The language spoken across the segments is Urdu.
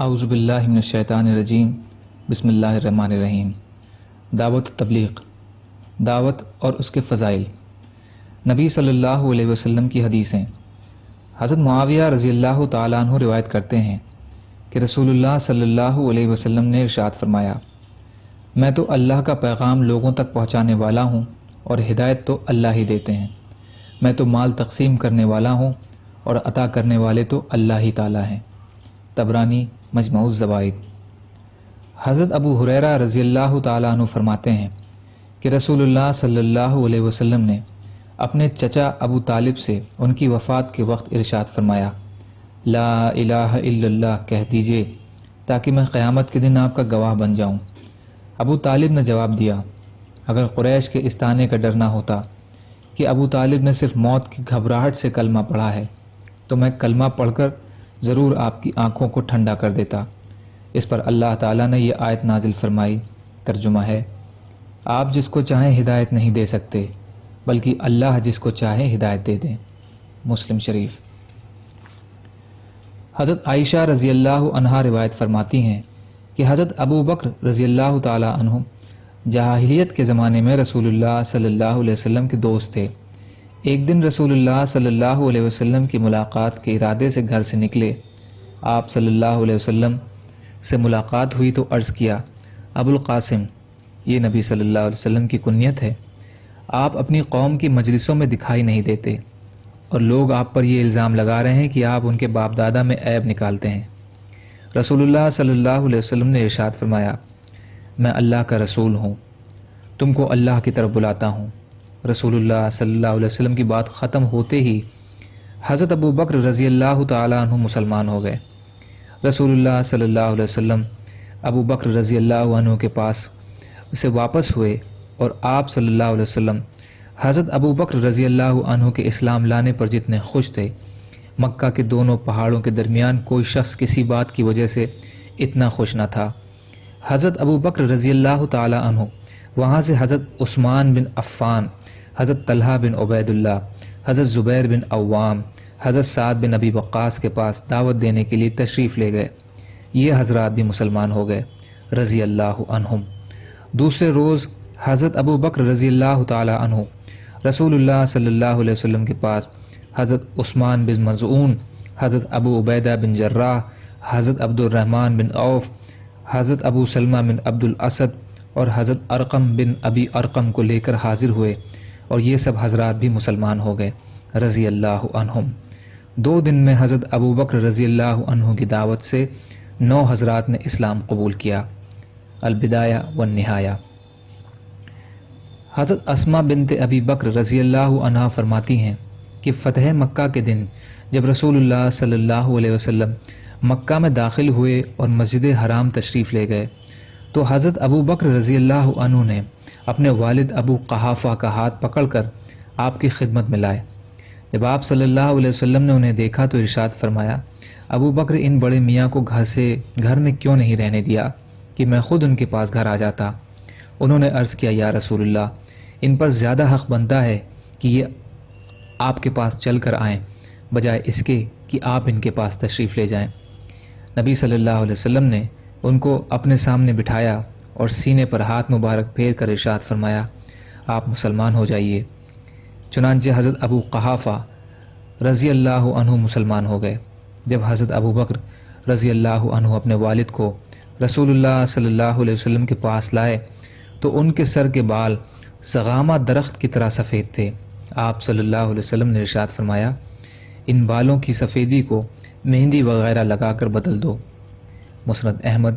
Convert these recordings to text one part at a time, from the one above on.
اعوذ باللہ من الشیطان الرجیم بسم اللہ الرحمن الرحیم۔ دعوت تبلیغ، دعوت اور اس کے فضائل۔ نبی صلی اللہ علیہ وسلم کی حدیثیں۔ حضرت معاویہ رضی اللہ تعالیٰ عنہ روایت کرتے ہیں کہ رسول اللہ صلی اللہ علیہ وسلم نے ارشاد فرمایا، میں تو اللہ کا پیغام لوگوں تک پہنچانے والا ہوں اور ہدایت تو اللہ ہی دیتے ہیں۔ میں تو مال تقسیم کرنے والا ہوں اور عطا کرنے والے تو اللہ ہی تعالیٰ ہیں۔ طبرانی مجمع الزوائد۔ حضرت ابو ہریرہ رضی اللہ تعالیٰ عنہ فرماتے ہیں کہ رسول اللہ صلی اللہ علیہ وسلم نے اپنے چچا ابو طالب سے ان کی وفات کے وقت ارشاد فرمایا، لا الہ الا اللہ کہہ دیجئے تاکہ میں قیامت کے دن آپ کا گواہ بن جاؤں۔ ابو طالب نے جواب دیا، اگر قریش کے اس طعنے کا ڈر نہ ہوتا کہ ابو طالب نے صرف موت کی گھبراہٹ سے کلمہ پڑھا ہے تو میں کلمہ پڑھ کر ضرور آپ کی آنکھوں کو ٹھنڈا کر دیتا۔ اس پر اللہ تعالیٰ نے یہ آیت نازل فرمائی۔ ترجمہ ہے، آپ جس کو چاہیں ہدایت نہیں دے سکتے بلکہ اللہ جس کو چاہے ہدایت دے دیں۔ مسلم شریف۔ حضرت عائشہ رضی اللہ عنہا روایت فرماتی ہیں کہ حضرت ابو بکر رضی اللہ تعالی عنہ جاہلیت کے زمانے میں رسول اللہ صلی اللہ علیہ وسلم کے دوست تھے۔ ایک دن رسول اللہ صلی اللہ علیہ وسلم کی ملاقات کے ارادے سے گھر سے نکلے۔ آپ صلی اللہ علیہ وسلم سے ملاقات ہوئی تو عرض کیا، ابو القاسم، یہ نبی صلی اللہ علیہ وسلم کی کنیت ہے، آپ اپنی قوم کی مجلسوں میں دکھائی نہیں دیتے اور لوگ آپ پر یہ الزام لگا رہے ہیں کہ آپ ان کے باپ دادا میں عیب نکالتے ہیں۔ رسول اللہ صلی اللہ علیہ وسلم نے ارشاد فرمایا، میں اللہ کا رسول ہوں، تم کو اللہ کی طرف بلاتا ہوں۔ رسول اللہ صلی اللہ علیہ وسلم کی بات ختم ہوتے ہی حضرت ابو بکر رضی اللہ تعالیٰ عنہ مسلمان ہو گئے۔ رسول اللہ صلی اللہ علیہ وسلم ابو بکر رضی اللہ عنہ کے پاس سے واپس ہوئے اور آپ صلی اللہ علیہ وسلم حضرت ابو بکر رضی اللہ عنہ کے اسلام لانے پر جتنے خوش تھے، مکہ کے دونوں پہاڑوں کے درمیان کوئی شخص کسی بات کی وجہ سے اتنا خوش نہ تھا۔ حضرت ابو بکر رضی اللہ تعالی عنہ وہاں سے حضرت عثمان بن عفان، حضرت طلحہ بن عبید اللہ، حضرت زبیر بن عوام، حضرت سعد بن ابی وقاص کے پاس دعوت دینے کے لیے تشریف لے گئے۔ یہ حضرات بھی مسلمان ہو گئے رضی اللہ عنہم۔ دوسرے روز حضرت ابو بکر رضی اللہ تعالی عنہ رسول اللہ صلی اللہ علیہ وسلم کے پاس حضرت عثمان بن مظعون، حضرت ابو عبیدہ بن جراح، حضرت عبد الرحمن بن عوف، حضرت ابو سلمہ بن عبد الاسد اور حضرت ارقم بن ابی ارقم کو لے کر حاضر ہوئے اور یہ سب حضرات بھی مسلمان ہو گئے رضی اللہ عنہم۔ 2 دن میں حضرت ابو بکر رضی اللہ عنہ کی دعوت سے 9 حضرات نے اسلام قبول کیا۔ البدایہ والنہایہ۔ حضرت اسماء بنت ابی بکر رضی اللہ عنہا فرماتی ہیں کہ فتح مکہ کے دن جب رسول اللہ صلی اللہ علیہ وسلم مکہ میں داخل ہوئے اور مسجد حرام تشریف لے گئے تو حضرت ابو بکر رضی اللہ عنہ نے اپنے والد ابو قحافہ کا ہاتھ پکڑ کر آپ کی خدمت میں لائے۔ جب آپ صلی اللہ علیہ وسلم نے انہیں دیکھا تو ارشاد فرمایا، ابو بکر ان بڑے میاں کو گھر میں کیوں نہیں رہنے دیا کہ میں خود ان کے پاس گھر آ جاتا۔ انہوں نے عرض کیا، یا رسول اللہ، ان پر زیادہ حق بنتا ہے کہ یہ آپ کے پاس چل کر آئیں بجائے اس کے کہ آپ ان کے پاس تشریف لے جائیں۔ نبی صلی اللہ علیہ وسلم نے ان کو اپنے سامنے بٹھایا اور سینے پر ہاتھ مبارک پھیر کر ارشاد فرمایا، آپ مسلمان ہو جائیے۔ چنانچہ حضرت ابو قحافہ رضی اللہ عنہ مسلمان ہو گئے۔ جب حضرت ابو بکر رضی اللہ عنہ اپنے والد کو رسول اللہ صلی اللہ علیہ وسلم کے پاس لائے تو ان کے سر کے بال سغامہ درخت کی طرح سفید تھے۔ آپ صلی اللہ علیہ وسلم نے ارشاد فرمایا، ان بالوں کی سفیدی کو مہندی وغیرہ لگا کر بدل دو۔ مسند احمد،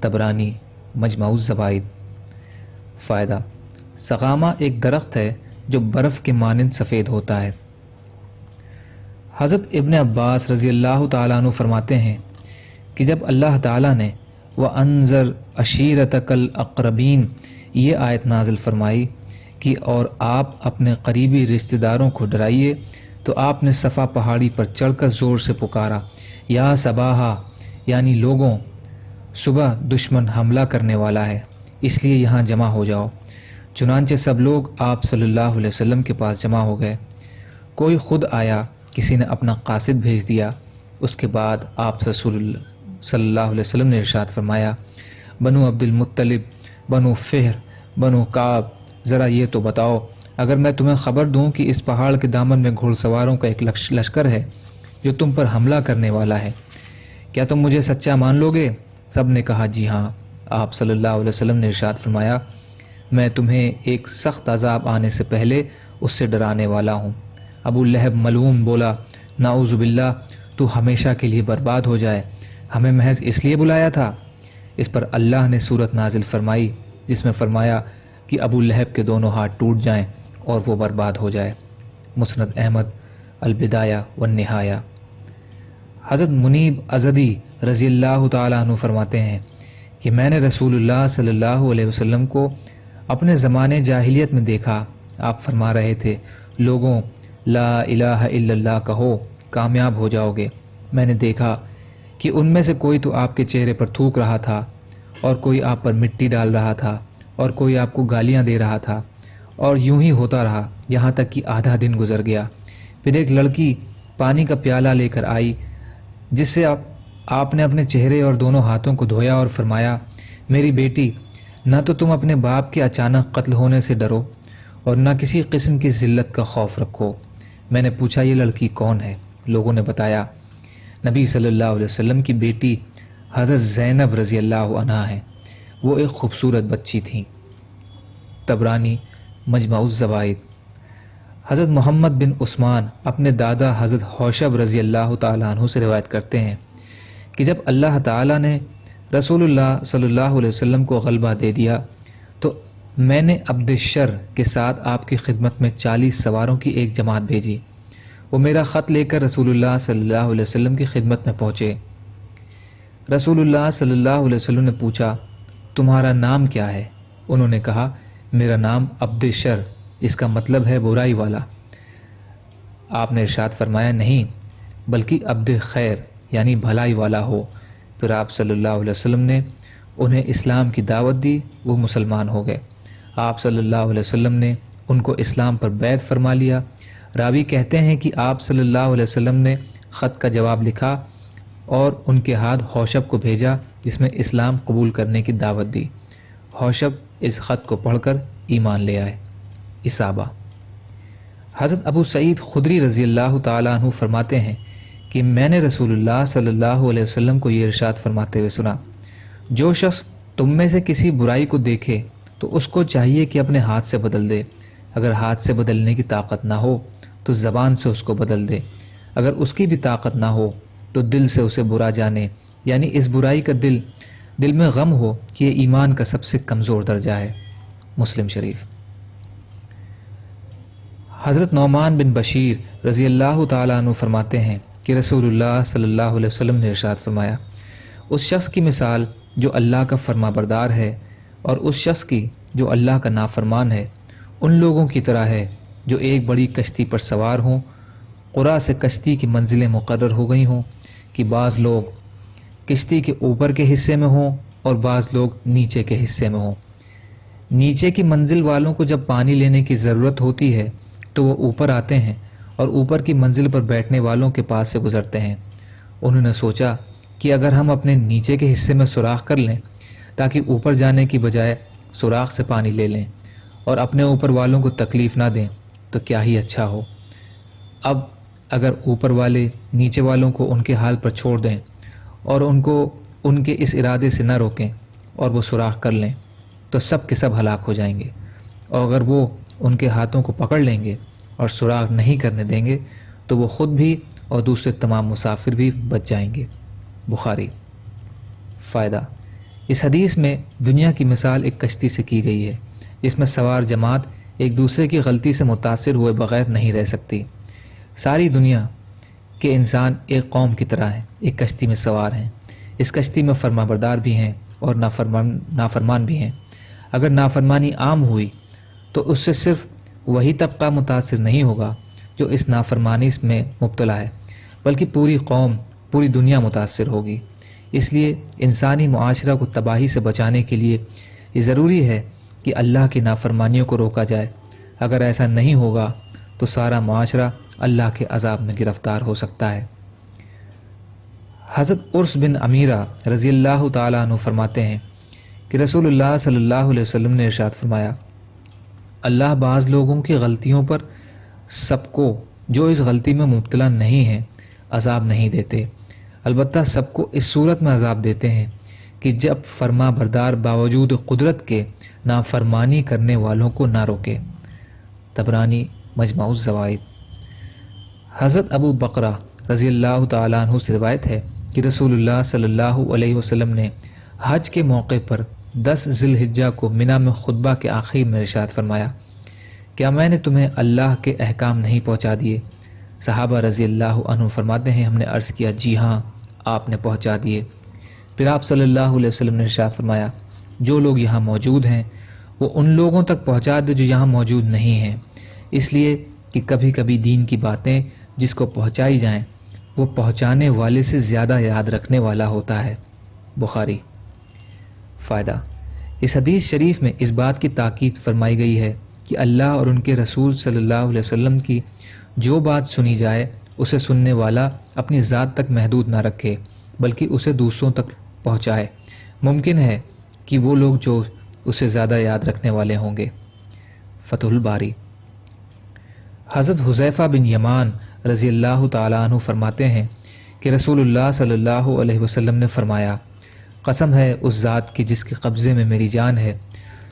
طبرانی، مجمع الزوائد۔ فائدہ: سغامہ ایک درخت ہے جو برف کے مانند سفید ہوتا ہے۔ حضرت ابن عباس رضی اللہ تعالیٰ عنہ فرماتے ہیں کہ جب اللہ تعالیٰ نے وَأَنذِرْ عَشِيرَتَكَ الْأَقْرَبِينَ یہ آیت نازل فرمائی کہ اور آپ اپنے قریبی رشتہ داروں کو ڈرائیے تو آپ نے صفا پہاڑی پر چڑھ کر زور سے پکارا، یا صباحا، یعنی لوگوں، صبح دشمن حملہ کرنے والا ہے، اس لیے یہاں جمع ہو جاؤ۔ چنانچہ سب لوگ آپ صلی اللہ علیہ وسلم کے پاس جمع ہو گئے۔ کوئی خود آیا، کسی نے اپنا قاصد بھیج دیا، اس کے بعد آپ رسول صلی اللہ علیہ وسلم نے ارشاد فرمایا، بنو عبد المطلب، بنو فہر، بنو کعب، ذرا یہ تو بتاؤ، اگر میں تمہیں خبر دوں کہ اس پہاڑ کے دامن میں گھوڑ سواروں کا ایک لشکر ہے جو تم پر حملہ کرنے والا ہے، کیا تم مجھے سچا مان لو گے؟ سب نے کہا جی ہاں۔ آپ صلی اللہ علیہ وسلم نے ارشاد فرمایا، میں تمہیں ایک سخت عذاب آنے سے پہلے اس سے ڈرانے والا ہوں۔ ابو لہب ملعون بولا، نعوذ باللہ، تو ہمیشہ کے لیے برباد ہو جائے، ہمیں محض اس لیے بلایا تھا۔ اس پر اللہ نے سورت نازل فرمائی جس میں فرمایا کہ ابو لہب کے دونوں ہاتھ ٹوٹ جائیں اور وہ برباد ہو جائے۔ مسند احمد، البدایہ والنہایہ۔ حضرت منیب ازدی رضی اللہ تعالیٰ عنہ فرماتے ہیں کہ میں نے رسول اللہ صلی اللہ علیہ وسلم کو اپنے زمانے جاہلیت میں دیکھا، آپ فرما رہے تھے، لوگوں لا الہ الا اللہ کہو، کامیاب ہو جاؤ گے۔ میں نے دیکھا کہ ان میں سے کوئی تو آپ کے چہرے پر تھوک رہا تھا، اور کوئی آپ پر مٹی ڈال رہا تھا، اور کوئی آپ کو گالیاں دے رہا تھا، اور یوں ہی ہوتا رہا یہاں تک کہ آدھا دن گزر گیا۔ پھر ایک لڑکی پانی کا پیالہ لے کر آئی جس سے آپ نے اپنے چہرے اور دونوں ہاتھوں کو دھویا اور فرمایا، میری بیٹی، نہ تو تم اپنے باپ کے اچانک قتل ہونے سے ڈرو اور نہ کسی قسم کی ذلت کا خوف رکھو۔ میں نے پوچھا، یہ لڑکی کون ہے؟ لوگوں نے بتایا، نبی صلی اللہ علیہ وسلم کی بیٹی حضرت زینب رضی اللہ عنہا ہے، وہ ایک خوبصورت بچی تھیں۔ طبرانی، مجمع الزوائد۔ حضرت محمد بن عثمان اپنے دادا حضرت حوشب رضی اللہ تعالیٰ عنہ سے روایت کرتے ہیں کہ جب اللہ تعالیٰ نے رسول اللہ صلی اللہ علیہ وسلم کو غلبہ دے دیا تو میں نے عبد الشر کے ساتھ آپ کی خدمت میں 40 سواروں کی ایک جماعت بھیجی۔ وہ میرا خط لے کر رسول اللہ صلی اللہ علیہ وسلم کی خدمت میں پہنچے۔ رسول اللہ صلی اللہ علیہ وسلم نے پوچھا، تمہارا نام کیا ہے؟ انہوں نے کہا، میرا نام عبد الشر، اس کا مطلب ہے برائی والا۔ آپ نے ارشاد فرمایا، نہیں بلکہ عبد خیر یعنی بھلائی والا ہو۔ پھر آپ صلی اللہ علیہ وسلم نے انہیں اسلام کی دعوت دی، وہ مسلمان ہو گئے۔ آپ صلی اللہ علیہ وسلم نے ان کو اسلام پر بیعت فرما لیا۔ راوی کہتے ہیں کہ آپ صلی اللہ علیہ وسلم نے خط کا جواب لکھا اور ان کے ہاتھ حوشب کو بھیجا جس میں اسلام قبول کرنے کی دعوت دی۔ حوشب اس خط کو پڑھ کر ایمان لے آئے۔ اصابہ۔ حضرت ابو سعید خدری رضی اللہ تعالیٰ عنہ فرماتے ہیں کہ میں نے رسول اللہ صلی اللہ علیہ وسلم کو یہ ارشاد فرماتے ہوئے سنا، جو شخص تم میں سے کسی برائی کو دیکھے تو اس کو چاہیے کہ اپنے ہاتھ سے بدل دے، اگر ہاتھ سے بدلنے کی طاقت نہ ہو تو زبان سے اس کو بدل دے، اگر اس کی بھی طاقت نہ ہو تو دل سے اسے برا جانے، یعنی اس برائی کا دل میں غم ہو کہ یہ ایمان کا سب سے کمزور درجہ ہے۔ مسلم شریف۔ حضرت نعمان بن بشیر رضی اللہ تعالیٰ عنہ فرماتے ہیں کہ رسول اللہ صلی اللہ علیہ وسلم نے ارشاد فرمایا، اس شخص کی مثال جو اللہ کا فرما بردار ہے اور اس شخص کی جو اللہ کا نافرمان ہے ان لوگوں کی طرح ہے جو ایک بڑی کشتی پر سوار ہوں، قرا سے کشتی کی منزلیں مقرر ہو گئی ہوں کہ بعض لوگ کشتی کے اوپر کے حصے میں ہوں اور بعض لوگ نیچے کے حصے میں ہوں۔ نیچے کی منزل والوں کو جب پانی لینے کی ضرورت ہوتی ہے تو وہ اوپر آتے ہیں اور اوپر کی منزل پر بیٹھنے والوں کے پاس سے گزرتے ہیں۔ انہوں نے سوچا کہ اگر ہم اپنے نیچے کے حصے میں سوراخ کر لیں تاکہ اوپر جانے کی بجائے سوراخ سے پانی لے لیں اور اپنے اوپر والوں کو تکلیف نہ دیں تو کیا ہی اچھا ہو۔ اب اگر اوپر والے نیچے والوں کو ان کے حال پر چھوڑ دیں اور ان کو ان کے اس ارادے سے نہ روکیں اور وہ سوراخ کر لیں تو سب کے سب ہلاک ہو جائیں گے، اور اگر وہ ان کے ہاتھوں کو پکڑ لیں گے اور سوراخ نہیں کرنے دیں گے تو وہ خود بھی اور دوسرے تمام مسافر بھی بچ جائیں گے۔ بخاری۔ فائدہ: اس حدیث میں دنیا کی مثال ایک کشتی سے کی گئی ہے جس میں سوار جماعت ایک دوسرے کی غلطی سے متاثر ہوئے بغیر نہیں رہ سکتی۔ ساری دنیا کے انسان ایک قوم کی طرح ہیں، ایک کشتی میں سوار ہیں۔ اس کشتی میں فرما بردار بھی ہیں اور نافرمان بھی ہیں۔ اگر نافرمانی عام ہوئی تو اس سے صرف وہی طبقہ متاثر نہیں ہوگا جو اس نافرمانی میں مبتلا ہے، بلکہ پوری قوم، پوری دنیا متاثر ہوگی۔ اس لیے انسانی معاشرہ کو تباہی سے بچانے کے لیے یہ ضروری ہے کہ اللہ کی نافرمانیوں کو روکا جائے۔ اگر ایسا نہیں ہوگا تو سارا معاشرہ اللہ کے عذاب میں گرفتار ہو سکتا ہے۔ حضرت عرس بن امیرہ رضی اللہ تعالیٰ عنہ فرماتے ہیں کہ رسول اللہ صلی اللہ علیہ وسلم نے ارشاد فرمایا، اللہ بعض لوگوں کی غلطیوں پر سب کو جو اس غلطی میں مبتلا نہیں ہیں عذاب نہیں دیتے، البتہ سب کو اس صورت میں عذاب دیتے ہیں کہ جب فرما بردار باوجود قدرت کے نافرمانی کرنے والوں کو نہ روکے۔ طبرانی مجمع الزوائد۔ حضرت ابو بکرہ رضی اللہ تعالیٰ عنہ سے روایت ہے کہ رسول اللہ صلی اللہ علیہ وسلم نے حج کے موقع پر 10 ذی الحجہ کو منی میں خطبہ کے آخر میں ارشاد فرمایا، کیا میں نے تمہیں اللہ کے احکام نہیں پہنچا دیے؟ صحابہ رضی اللہ عنہ فرماتے ہیں ہم نے عرض کیا جی ہاں آپ نے پہنچا دیے۔ پھر آپ صلی اللہ علیہ وسلم نے ارشاد فرمایا، جو لوگ یہاں موجود ہیں وہ ان لوگوں تک پہنچا دے جو یہاں موجود نہیں ہیں، اس لیے کہ کبھی کبھی دین کی باتیں جس کو پہنچائی جائیں وہ پہنچانے والے سے زیادہ یاد رکھنے والا ہوتا ہے۔ بخاری۔ فائدہ، اس حدیث شریف میں اس بات کی تاکید فرمائی گئی ہے کہ اللہ اور ان کے رسول صلی اللہ علیہ وسلم کی جو بات سنی جائے اسے سننے والا اپنی ذات تک محدود نہ رکھے بلکہ اسے دوسروں تک پہنچائے۔ ممکن ہے کہ وہ لوگ جو اسے زیادہ یاد رکھنے والے ہوں گے۔ فتح الباری۔ حضرت حذیفہ بن یمان رضی اللہ تعالیٰ عنہ فرماتے ہیں کہ رسول اللہ صلی اللہ علیہ وسلم نے فرمایا، قسم ہے اس ذات کی جس کے قبضے میں میری جان ہے،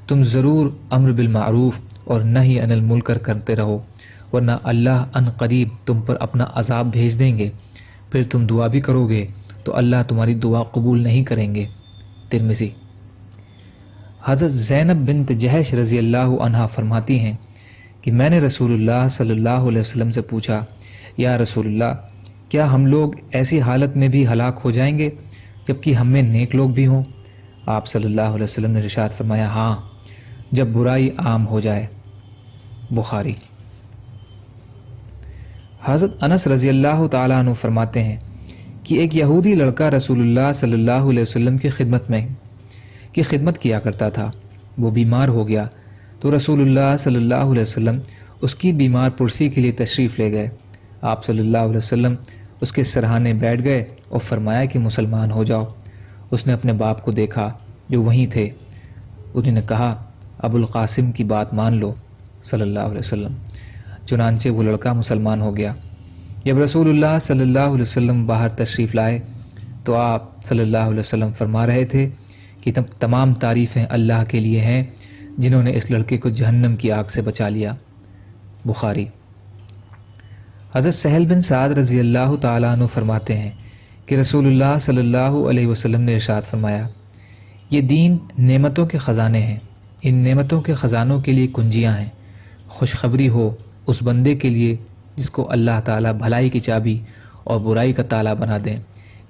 تم ضرور امر بالمعروف اور نہی عن المنکر کرتے رہو، ورنہ اللہ ان قریب تم پر اپنا عذاب بھیج دیں گے، پھر تم دعا بھی کرو گے تو اللہ تمہاری دعا قبول نہیں کریں گے۔ ترمذی۔ حضرت زینب بنت جہش رضی اللہ عنہا فرماتی ہیں کہ میں نے رسول اللہ صلی اللہ علیہ وسلم سے پوچھا، یا رسول اللہ، کیا ہم لوگ ایسی حالت میں بھی ہلاک ہو جائیں گے جبکہ ہم میں نیک لوگ بھی ہوں؟ آپ صلی اللہ علیہ وسلم نے ارشاد فرمایا، ہاں، جب برائی عام ہو جائے۔ بخاری۔ حضرت انس رضی اللہ تعالیٰ عنہ فرماتے ہیں کہ ایک یہودی لڑکا رسول اللہ صلی اللہ علیہ وسلم کی خدمت کیا کرتا تھا، وہ بیمار ہو گیا تو رسول اللہ صلی اللہ علیہ وسلم اس کی بیمار پرسی کے لیے تشریف لے گئے۔ آپ صلی اللہ علیہ وسلم اس کے سرہانے بیٹھ گئے اور فرمایا کہ مسلمان ہو جاؤ۔ اس نے اپنے باپ کو دیکھا جو وہیں تھے، انہوں نے کہا ابو القاسم کی بات مان لو صلی اللہ علیہ وسلم۔ چنانچہ وہ لڑکا مسلمان ہو گیا۔ جب رسول اللہ صلی اللہ علیہ وسلم باہر تشریف لائے تو آپ صلی اللہ علیہ وسلم فرما رہے تھے کہ تمام تعریفیں اللہ کے لیے ہیں جنہوں نے اس لڑکے کو جہنم کی آگ سے بچا لیا۔ بخاری۔ حضرت سہل بن سعد رضی اللہ تعالیٰ عنہ فرماتے ہیں کہ رسول اللہ صلی اللہ علیہ وسلم نے ارشاد فرمایا، یہ دین نعمتوں کے خزانے ہیں، ان نعمتوں کے خزانوں کے لیے کنجیاں ہیں، خوشخبری ہو اس بندے کے لیے جس کو اللہ تعالیٰ بھلائی کی چابی اور برائی کا تالا بنا دیں،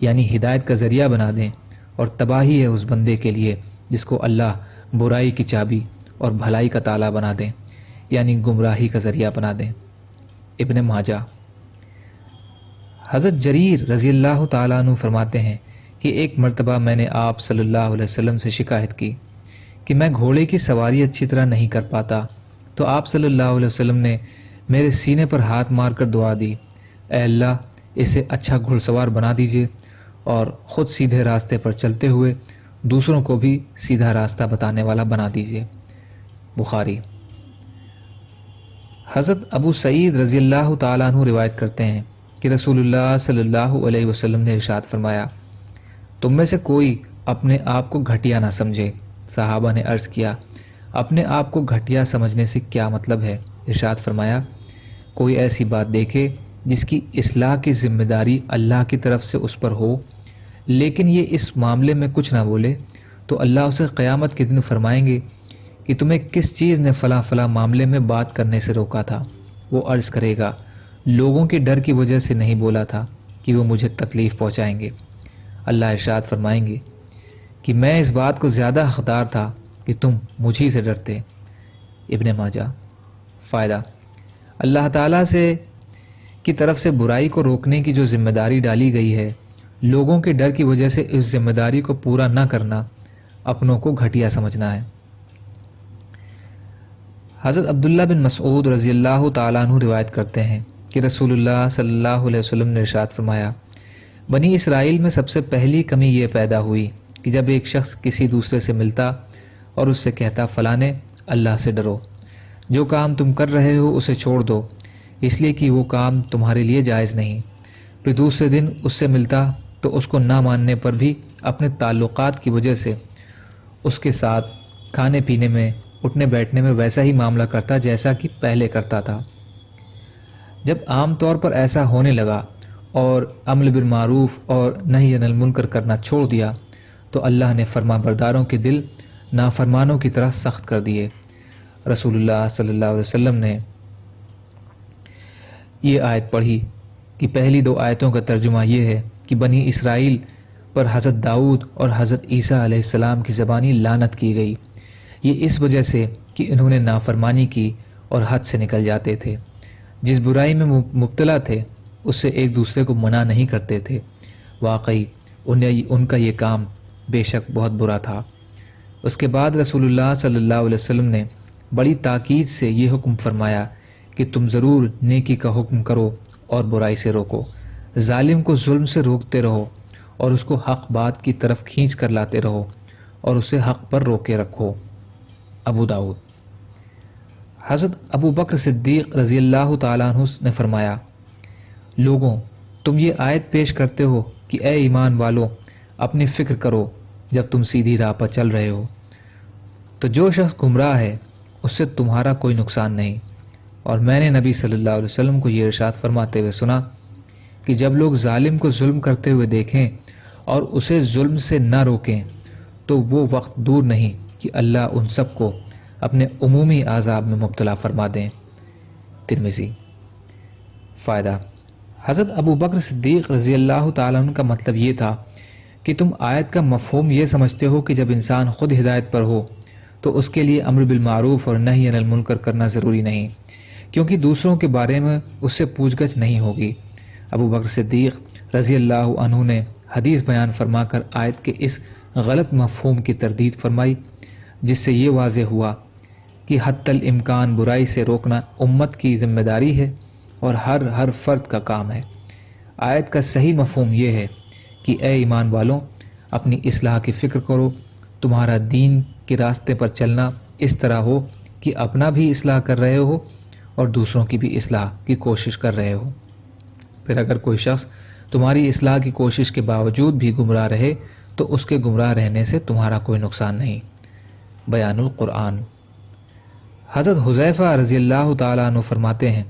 یعنی ہدایت کا ذریعہ بنا دیں، اور تباہی ہے اس بندے کے لیے جس کو اللہ برائی کی چابی اور بھلائی کا تالا بنا دیں، یعنی گمراہی کا ذریعہ بنا دیں۔ ابن ماجہ۔ حضرت جریر رضی اللہ تعالیٰ عنہ فرماتے ہیں کہ ایک مرتبہ میں نے آپ صلی اللہ علیہ وسلم سے شکایت کی کہ میں گھوڑے کی سواری اچھی طرح نہیں کر پاتا، تو آپ صلی اللہ علیہ وسلم نے میرے سینے پر ہاتھ مار کر دعا دی، اے اللہ اسے اچھا گھڑ سوار بنا دیجئے اور خود سیدھے راستے پر چلتے ہوئے دوسروں کو بھی سیدھا راستہ بتانے والا بنا دیجئے۔ بخاری۔ حضرت ابو سعید رضی اللہ تعالیٰ عنہ روایت کرتے ہیں کہ رسول اللہ صلی اللہ علیہ وسلم نے ارشاد فرمایا، تم میں سے کوئی اپنے آپ کو گھٹیا نہ سمجھے۔ صحابہ نے عرض کیا، اپنے آپ کو گھٹیا سمجھنے سے کیا مطلب ہے؟ ارشاد فرمایا، کوئی ایسی بات دیکھے جس کی اصلاح کی ذمہ داری اللہ کی طرف سے اس پر ہو، لیکن یہ اس معاملے میں کچھ نہ بولے، تو اللہ اسے قیامت کے دن فرمائیں گے کہ تمہیں کس چیز نے فلاں فلاں معاملے میں بات کرنے سے روکا تھا؟ وہ عرض کرے گا، لوگوں کے ڈر کی وجہ سے نہیں بولا تھا کہ وہ مجھے تکلیف پہنچائیں گے۔ اللہ ارشاد فرمائیں گے کہ میں اس بات کو زیادہ حقدار تھا کہ تم مجھی سے ڈرتے۔ ابن ماجہ۔ فائدہ، اللہ تعالیٰ کی طرف سے برائی کو روکنے کی جو ذمہ داری ڈالی گئی ہے، لوگوں کے ڈر کی وجہ سے اس ذمہ داری کو پورا نہ کرنا اپنوں کو گھٹیا سمجھنا ہے۔ حضرت عبداللہ بن مسعود رضی اللہ تعالیٰ عنہ روایت کرتے ہیں کہ رسول اللہ صلی اللہ علیہ وسلم نے ارشاد فرمایا، بنی اسرائیل میں سب سے پہلی کمی یہ پیدا ہوئی کہ جب ایک شخص کسی دوسرے سے ملتا اور اس سے کہتا فلانے اللہ سے ڈرو، جو کام تم کر رہے ہو اسے چھوڑ دو اس لیے کہ وہ کام تمہارے لیے جائز نہیں، پھر دوسرے دن اس سے ملتا تو اس کو نہ ماننے پر بھی اپنے تعلقات کی وجہ سے اس کے ساتھ کھانے پینے میں اٹھنے بیٹھنے میں ویسا ہی معاملہ کرتا جیسا کہ پہلے کرتا تھا۔ جب عام طور پر ایسا ہونے لگا اور امر بالمعروف اور نہی عن المنکر کرنا چھوڑ دیا تو اللہ نے فرما برداروں کے دل نافرمانوں کی طرح سخت کر دیے۔ رسول اللہ صلی اللہ علیہ وسلم نے یہ آیت پڑھی کہ پہلی 2 آیتوں کا ترجمہ یہ ہے کہ بنی اسرائیل پر حضرت داؤد اور حضرت عیسیٰ علیہ السلام کی زبانی لعنت کی گئی، یہ اس وجہ سے کہ انہوں نے نافرمانی کی اور حد سے نکل جاتے تھے، جس برائی میں مبتلا تھے اس سے ایک دوسرے کو منع نہیں کرتے تھے۔ واقعی ان کا یہ کام بے شک بہت برا تھا۔ اس کے بعد رسول اللہ صلی اللہ علیہ وسلم نے بڑی تاکید سے یہ حکم فرمایا کہ تم ضرور نیکی کا حکم کرو اور برائی سے روکو، ظالم کو ظلم سے روکتے رہو اور اس کو حق بات کی طرف کھینچ کر لاتے رہو اور اسے حق پر روکے رکھو۔ ابو داؤد۔ حضرت ابو بکر صدیق رضی اللہ تعالیٰ عنہ نے فرمایا، لوگوں تم یہ آیت پیش کرتے ہو کہ اے ایمان والو اپنی فکر کرو جب تم سیدھی راہ پر چل رہے ہو، تو جو شخص گمراہ ہے اس سے تمہارا کوئی نقصان نہیں۔ اور میں نے نبی صلی اللہ علیہ وسلم کو یہ ارشاد فرماتے ہوئے سنا کہ جب لوگ ظالم کو ظلم کرتے ہوئے دیکھیں اور اسے ظلم سے نہ روکیں تو وہ وقت دور نہیں کہ اللہ ان سب کو اپنے عمومی عذاب میں مبتلا فرما دیں۔ ترمذی۔ فائدہ: حضرت ابو بکر صدیق رضی اللہ تعالیٰ عنہ کا مطلب یہ تھا کہ تم آیت کا مفہوم یہ سمجھتے ہو کہ جب انسان خود ہدایت پر ہو تو اس کے لیے امر بالمعروف اور نہی عن المنکر کرنا ضروری نہیں، کیونکہ دوسروں کے بارے میں اس سے پوچھ گچھ نہیں ہوگی۔ ابو بکر صدیق رضی اللہ عنہ نے حدیث بیان فرما کر آیت کے اس غلط مفہوم کی تردید فرمائی، جس سے یہ واضح ہوا کہ حتی الامکان برائی سے روکنا امت کی ذمہ داری ہے اور ہر فرد کا کام ہے۔ آیت کا صحیح مفہوم یہ ہے کہ اے ایمان والوں اپنی اصلاح کی فکر کرو، تمہارا دین کے راستے پر چلنا اس طرح ہو کہ اپنا بھی اصلاح کر رہے ہو اور دوسروں کی بھی اصلاح کی کوشش کر رہے ہو۔ پھر اگر کوئی شخص تمہاری اصلاح کی کوشش کے باوجود بھی گمراہ رہے تو اس کے گمراہ رہنے سے تمہارا کوئی نقصان نہیں۔ بیان القرآن۔ حضرت حذیفہ رضی اللہ تعالیٰ عنہ فرماتے ہیں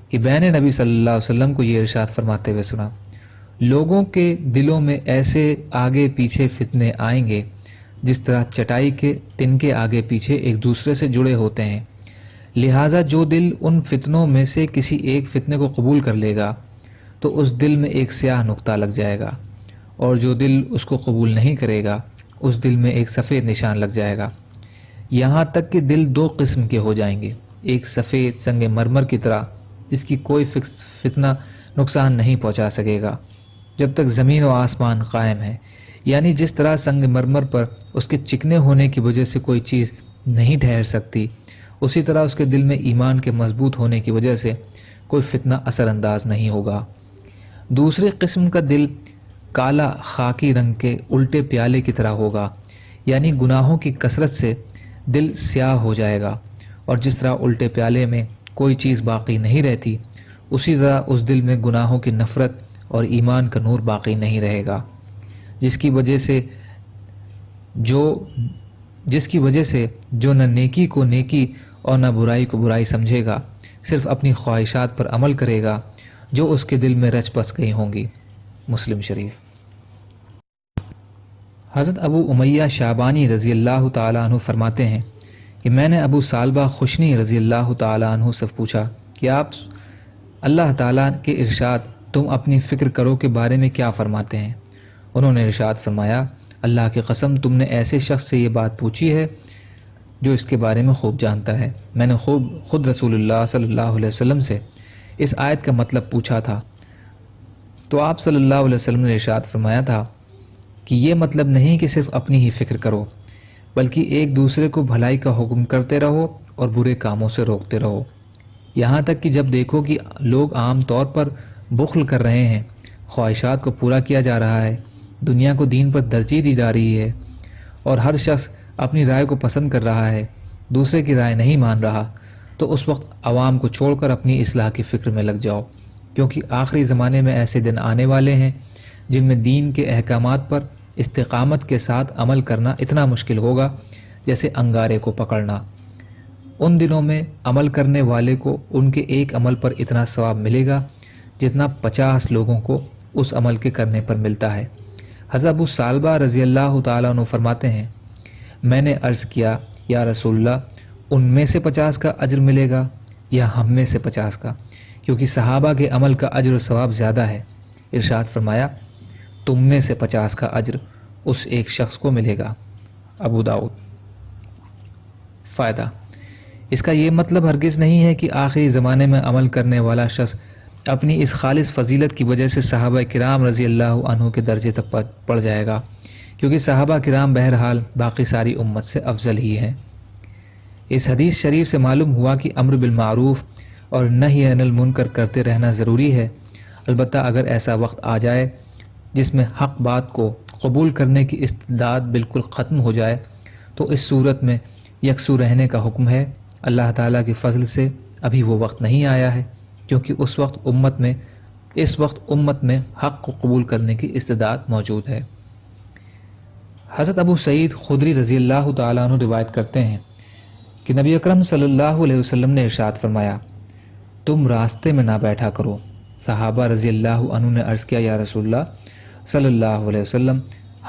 کہ میں نے نبی صلی اللہ علیہ وسلم کو یہ ارشاد فرماتے ہوئے سنا، لوگوں کے دلوں میں ایسے آگے پیچھے فتنے آئیں گے جس طرح چٹائی کے تنکے آگے پیچھے ایک دوسرے سے جڑے ہوتے ہیں، لہٰذا جو دل ان فتنوں میں سے کسی ایک فتنے کو قبول کر لے گا تو اس دل میں ایک سیاہ نقطہ لگ جائے گا، اور جو دل اس کو قبول نہیں کرے گا اس دل میں ایک سفید نشان لگ جائے گا، یہاں تک کہ دل 2 قسم کے ہو جائیں گے، ایک سفید سنگ مرمر کی طرح جس کی کوئی فتنہ نقصان نہیں پہنچا سکے گا جب تک زمین و آسمان قائم ہے، یعنی جس طرح سنگ مرمر پر اس کے چکنے ہونے کی وجہ سے کوئی چیز نہیں ٹھہر سکتی، اسی طرح اس کے دل میں ایمان کے مضبوط ہونے کی وجہ سے کوئی فتنہ اثر انداز نہیں ہوگا۔ دوسری قسم کا دل کالا خاکی رنگ کے الٹے پیالے کی طرح ہوگا، یعنی گناہوں کی کثرت سے دل سیاہ ہو جائے گا، اور جس طرح الٹے پیالے میں کوئی چیز باقی نہیں رہتی اسی طرح اس دل میں گناہوں کی نفرت اور ایمان کا نور باقی نہیں رہے گا، جس کی وجہ سے جو نہ نیکی کو نیکی اور نہ برائی کو برائی سمجھے گا، صرف اپنی خواہشات پر عمل کرے گا جو اس کے دل میں رچ بس گئی ہوں گی۔ مسلم شریف۔ حضرت ابو امیہ شعبانی رضی اللہ تعالیٰ عنہ فرماتے ہیں کہ میں نے ابو سالبہ خشنی رضی اللہ تعالیٰ عنہ سے پوچھا کہ آپ اللہ تعالیٰ کے ارشاد تم اپنی فکر کرو کے بارے میں کیا فرماتے ہیں؟ انہوں نے ارشاد فرمایا، اللہ کی قسم تم نے ایسے شخص سے یہ بات پوچھی ہے جو اس کے بارے میں خوب جانتا ہے۔ میں نے خود رسول اللہ صلی اللہ علیہ وسلم سے اس آیت کا مطلب پوچھا تھا تو آپ صلی اللہ علیہ وسلم نے ارشاد فرمایا تھا کہ یہ مطلب نہیں کہ صرف اپنی ہی فکر کرو، بلکہ ایک دوسرے کو بھلائی کا حکم کرتے رہو اور برے کاموں سے روکتے رہو، یہاں تک کہ جب دیکھو کہ لوگ عام طور پر بخل کر رہے ہیں خواہشات کو پورا کیا جا رہا ہے، دنیا کو دین پر ترجیح دی جا رہی ہے اور ہر شخص اپنی رائے کو پسند کر رہا ہے، دوسرے کی رائے نہیں مان رہا، تو اس وقت عوام کو چھوڑ کر اپنی اصلاح کی فکر میں لگ جاؤ، کیونکہ آخری زمانے میں ایسے دن آنے والے ہیں جن میں دین کے احکامات پر استقامت کے ساتھ عمل کرنا اتنا مشکل ہوگا جیسے انگارے کو پکڑنا۔ ان دنوں میں عمل کرنے والے کو ان کے ایک عمل پر اتنا ثواب ملے گا جتنا 50 لوگوں کو اس عمل کے کرنے پر ملتا ہے۔ حضرت ابو ثعلبہ رضی اللہ تعالیٰ عنہ فرماتے ہیں، میں نے عرض کیا یا رسول اللہ، ان میں سے 50 کا اجر ملے گا یا ہم میں سے 50 کا؟ کیونکہ صحابہ کے عمل کا اجر و ثواب زیادہ ہے۔ ارشاد فرمایا، تم میں سے 50 کا اجر اس ایک شخص کو ملے گا۔ ابو داؤد۔ فائدہ: اس کا یہ مطلب ہرگز نہیں ہے کہ آخری زمانے میں عمل کرنے والا شخص اپنی اس خالص فضیلت کی وجہ سے صحابہ کرام رضی اللہ عنہ کے درجے تک پڑ جائے گا، کیونکہ صحابہ کرام بہرحال باقی ساری امت سے افضل ہی ہیں۔ اس حدیث شریف سے معلوم ہوا کہ امر بالمعروف اور نہی عن المنکر کرتے رہنا ضروری ہے، البتہ اگر ایسا وقت آ جائے جس میں حق بات کو قبول کرنے کی استعداد بالکل ختم ہو جائے تو اس صورت میں یکسو رہنے کا حکم ہے۔ اللہ تعالیٰ کے فضل سے ابھی وہ وقت نہیں آیا ہے، کیونکہ اس وقت امت میں حق کو قبول کرنے کی استعداد موجود ہے۔ حضرت ابو سعید خدری رضی اللہ تعالیٰ عنہ روایت کرتے ہیں کہ نبی اکرم صلی اللہ علیہ وسلم نے ارشاد فرمایا، تم راستے میں نہ بیٹھا کرو۔ صحابہ رضی اللہ عنہ نے عرض کیا، یا رسول اللہ صلی اللہ علیہ وسلم،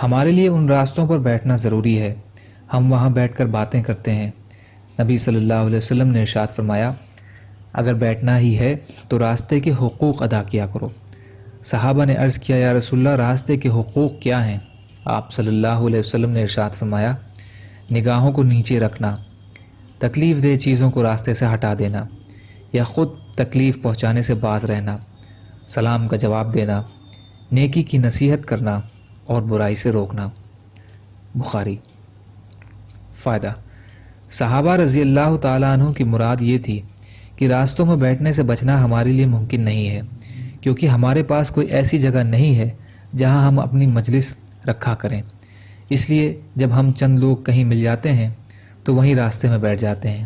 ہمارے لیے ان راستوں پر بیٹھنا ضروری ہے، ہم وہاں بیٹھ کر باتیں کرتے ہیں۔ نبی صلی اللہ علیہ وسلم نے ارشاد فرمایا، اگر بیٹھنا ہی ہے تو راستے کے حقوق ادا کیا کرو۔ صحابہ نے عرض کیا، یا رسول اللہ، راستے کے حقوق کیا ہیں؟ آپ صلی اللہ علیہ وسلم نے ارشاد فرمایا، نگاہوں کو نیچے رکھنا، تکلیف دہ چیزوں کو راستے سے ہٹا دینا یا خود تکلیف پہنچانے سے باز رہنا، سلام کا جواب دینا، نیکی کی نصیحت کرنا اور برائی سے روکنا۔ بخاری۔ فائدہ: صحابہ رضی اللہ تعالیٰ عنہ کی مراد یہ تھی کہ راستوں میں بیٹھنے سے بچنا ہمارے لیے ممکن نہیں ہے، کیونکہ ہمارے پاس کوئی ایسی جگہ نہیں ہے جہاں ہم اپنی مجلس رکھا کریں، اس لیے جب ہم چند لوگ کہیں مل جاتے ہیں تو وہیں راستے میں بیٹھ جاتے ہیں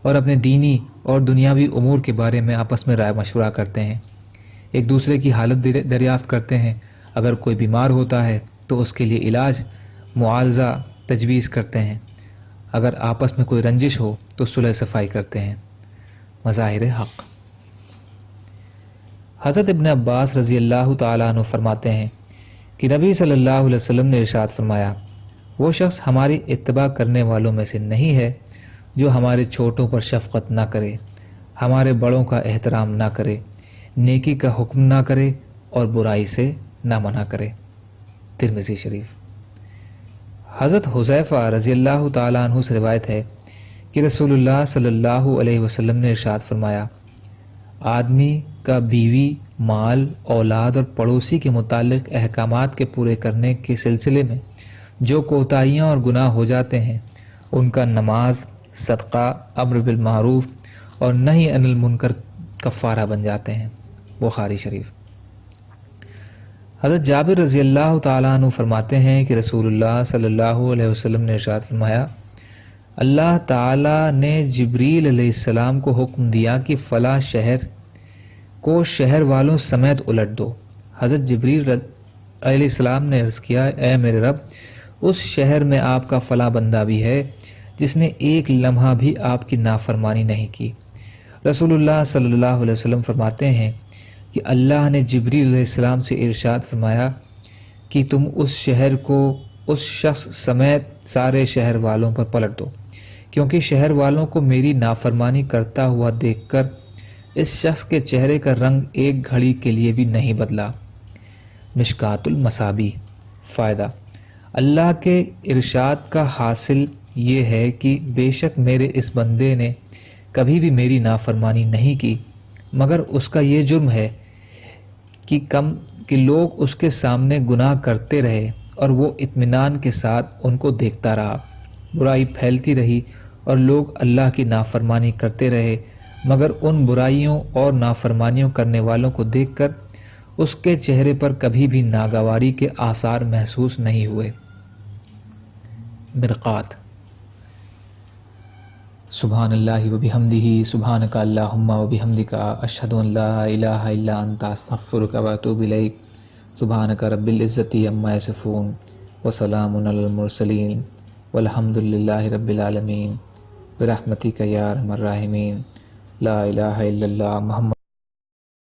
اور اپنے دینی اور دنیاوی امور کے بارے میں آپس میں رائے مشورہ کرتے ہیں، ایک دوسرے کی حالت دریافت کرتے ہیں، اگر کوئی بیمار ہوتا ہے تو اس کے لیے علاج معالجہ تجویز کرتے ہیں، اگر آپس میں کوئی رنجش ہو تو صلح صفائی کرتے ہیں۔ مظاہر حق۔ حضرت ابن عباس رضی اللہ تعالیٰ عنہ فرماتے ہیں کہ نبی صلی اللہ علیہ وسلم نے ارشاد فرمایا، وہ شخص ہماری اتباع کرنے والوں میں سے نہیں ہے جو ہمارے چھوٹوں پر شفقت نہ کرے، ہمارے بڑوں کا احترام نہ کرے، نیکی کا حکم نہ کرے اور برائی سے نہ منع کرے۔ ترمذی شریف۔ حضرت حذیفہ رضی اللہ تعالیٰ عنہ سے روایت ہے کہ رسول اللہ صلی اللہ علیہ وسلم نے ارشاد فرمایا، آدمی کا بیوی، مال، اولاد اور پڑوسی کے متعلق احکامات کے پورے کرنے کے سلسلے میں جو کوتاہیاں اور گناہ ہو جاتے ہیں، ان کا نماز، صدقہ، امر بالمعروف اور نہی عن المنکر کفارہ بن جاتے ہیں۔ بخاری شریف۔ حضرت جابر رضی اللہ تعالیٰ عنہ فرماتے ہیں کہ رسول اللہ صلی اللہ علیہ وسلم نے ارشاد فرمایا، اللہ تعالیٰ نے جبریل علیہ السلام کو حکم دیا کہ فلاں شہر کو شہر والوں سمیت الٹ دو۔ حضرت جبریل علیہ السلام نے عرض کیا، اے میرے رب، اس شہر میں آپ کا فلاں بندہ بھی ہے جس نے ایک لمحہ بھی آپ کی نافرمانی نہیں کی۔ رسول اللہ صلی اللہ علیہ وسلم فرماتے ہیں کہ اللہ نے جبریل علیہ السلام سے ارشاد فرمایا کہ تم اس شہر کو اس شخص سمیت سارے شہر والوں پر پلٹ دو، کیونکہ شہر والوں کو میری نافرمانی کرتا ہوا دیکھ کر اس شخص کے چہرے کا رنگ ایک گھڑی کے لیے بھی نہیں بدلا۔ مشکات المصابیح۔ فائدہ: اللہ کے ارشاد کا حاصل یہ ہے کہ بے شک میرے اس بندے نے کبھی بھی میری نافرمانی نہیں کی، مگر اس کا یہ جرم ہے کہ لوگ اس کے سامنے گناہ کرتے رہے اور وہ اطمینان کے ساتھ ان کو دیکھتا رہا، برائی پھیلتی رہی اور لوگ اللہ کی نافرمانی کرتے رہے، مگر ان برائیوں اور نافرمانیوں کرنے والوں کو دیکھ کر اس کے چہرے پر کبھی بھی ناگواری کے آثار محسوس نہیں ہوئے۔ مرقات۔ سبحان اللہ وبحمدہ، سبحانک اللہم وبحمدک، اشہد ان لا الہ الا انت، استغفرک واتوب الیک، سبحانک رب العزت عما یصفون، وسلام علی المرسلین، والحمد للہ رب العالمین، برحمتک یا ارحم الراحمین، لا الہ الا اللہ محمد